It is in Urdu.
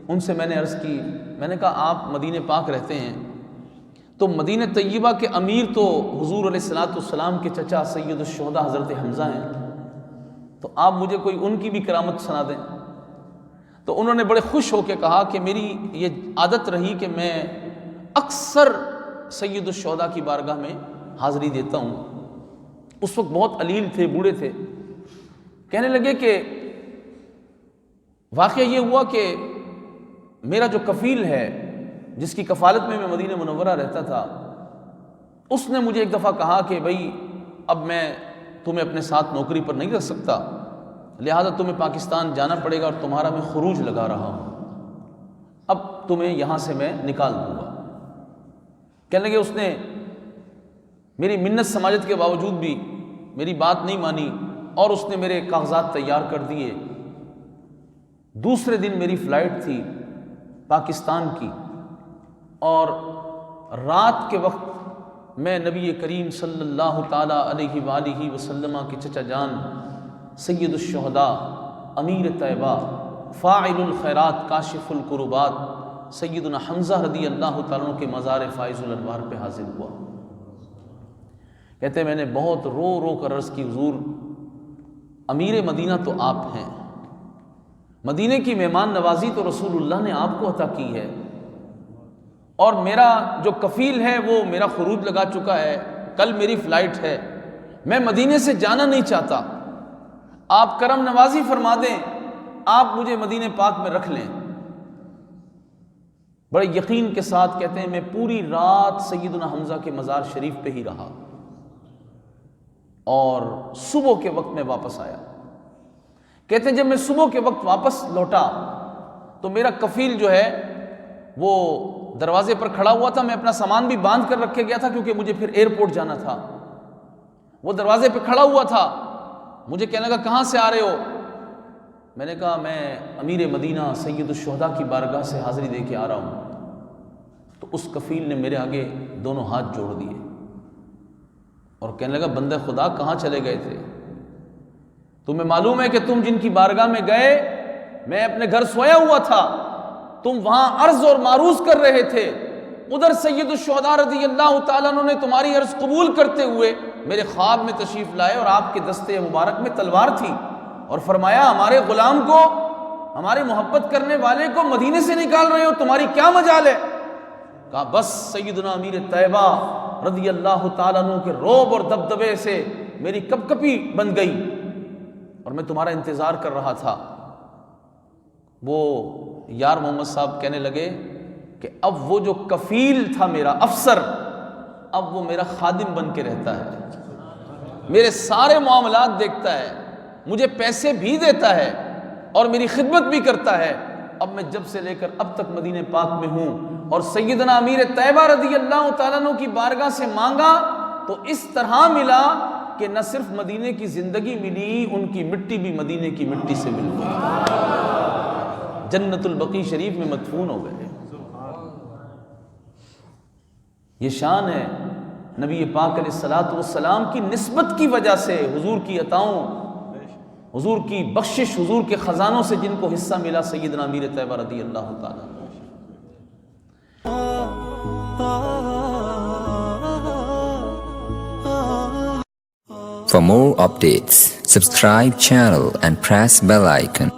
ان سے میں نے عرض کی، میں نے کہا آپ مدینہ پاک رہتے ہیں تو مدینہ طیبہ کے امیر تو حضور علیہ الصلوۃ والسلام کے چچا سید الشہداء حضرت حمزہ ہیں، تو آپ مجھے کوئی ان کی بھی کرامت سنا دیں۔ تو انہوں نے بڑے خوش ہو کے کہا کہ میری یہ عادت رہی کہ میں اکثر سید الشہداء کی بارگاہ میں حاضری دیتا ہوں۔ اس وقت بہت علیل تھے، بوڑھے تھے۔ کہنے لگے کہ واقعہ یہ ہوا کہ میرا جو کفیل ہے جس کی کفالت میں مدینہ منورہ رہتا تھا، اس نے مجھے ایک دفعہ کہا کہ بھائی اب میں تمہیں اپنے ساتھ نوکری پر نہیں رکھ سکتا، لہذا تمہیں پاکستان جانا پڑے گا اور تمہارا میں خروج لگا رہا ہوں، اب تمہیں یہاں سے میں نکال دوں گا۔ کہنے لگے اس نے میری منت سماجت کے باوجود بھی میری بات نہیں مانی اور اس نے میرے کاغذات تیار کر دیے۔ دوسرے دن میری فلائٹ تھی پاکستان کی، اور رات کے وقت میں نبی کریم صلی اللہ تعالیٰ علیہ وآلہ وسلم کے چچا جان سید الشہداء امیر طیبہ فاعل الخیرات کاشف الکربات سیدنا حمزہ رضی اللہ تعالیٰ عنہ کے مزار فائز الانوار پہ حاضر ہوا۔ کہتے ہیں میں نے بہت رو رو کر عرض کی، حضور امیر مدینہ تو آپ ہیں، مدینے کی مہمان نوازی تو رسول اللہ نے آپ کو عطا کی ہے، اور میرا جو کفیل ہے وہ میرا خروج لگا چکا ہے، کل میری فلائٹ ہے، میں مدینے سے جانا نہیں چاہتا، آپ کرم نوازی فرما دیں، آپ مجھے مدینہ پاک میں رکھ لیں۔ بڑے یقین کے ساتھ کہتے ہیں میں پوری رات سیدنا حمزہ کے مزار شریف پہ ہی رہا، اور صبح کے وقت میں واپس آیا۔ کہتے ہیں جب میں صبح کے وقت واپس لوٹا تو میرا کفیل جو ہے وہ دروازے پر کھڑا ہوا تھا، میں اپنا سامان بھی باندھ کر رکھے گیا تھا کیونکہ مجھے پھر ایئرپورٹ جانا تھا۔ وہ دروازے پہ کھڑا ہوا تھا، مجھے کہنے لگا کہاں سے آ رہے ہو؟ میں نے کہا میں امیر مدینہ سید الشہداء کی بارگاہ سے حاضری دے کے آ رہا ہوں۔ تو اس کفیل نے میرے آگے دونوں ہاتھ جوڑ دیے اور کہنے لگا بندہ خدا کہاں چلے گئے تھے؟ تمہیں معلوم ہے کہ تم جن کی بارگاہ میں گئے، میں اپنے گھر سویا ہوا تھا، تم وہاں عرض اور معروض کر رہے تھے، ادھر سید الشہداء رضی اللہ تعالیٰ عنہ نے تمہاری عرض قبول کرتے ہوئے میرے خواب میں تشریف لائے، اور آپ کے دستے مبارک میں تلوار تھی، اور فرمایا ہمارے غلام کو، ہمارے محبت کرنے والے کو مدینے سے نکال رہے ہو، تمہاری کیا مجال ہے؟ کہا بس سیدنا امیر طیبہ رضی اللہ تعالیٰ عنہ کے روب اور دبدبے سے میری کپ کپی بن گئی، اور میں تمہارا انتظار کر رہا تھا۔ وہ یار محمد صاحب کہنے لگے کہ اب وہ جو کفیل تھا میرا افسر، اب وہ میرا خادم بن کے رہتا ہے، میرے سارے معاملات دیکھتا ہے، مجھے پیسے بھی دیتا ہے اور میری خدمت بھی کرتا ہے۔ اب میں جب سے لے کر اب تک مدینہ پاک میں ہوں، اور سیدنا امیر طیبہ رضی اللہ تعالیٰ عنہ کی بارگاہ سے مانگا تو اس طرح ملا کہ نہ صرف مدینے کی زندگی ملی، ان کی مٹی بھی مدینے کی مٹی سے مل گئی، جنت البقیع شریف میں مدفون ہو گئے۔ یہ شان ہے نبی پاک علیہ الصلوۃ والسلام کی نسبت کی وجہ سے، حضور کی عطاؤں، حضور کی بخشش، حضور کے خزانوں سے جن کو حصہ ملا، سیدنا امیر طیبہ رضی اللہ تعالیٰ۔ For more updates, subscribe channel and press bell icon.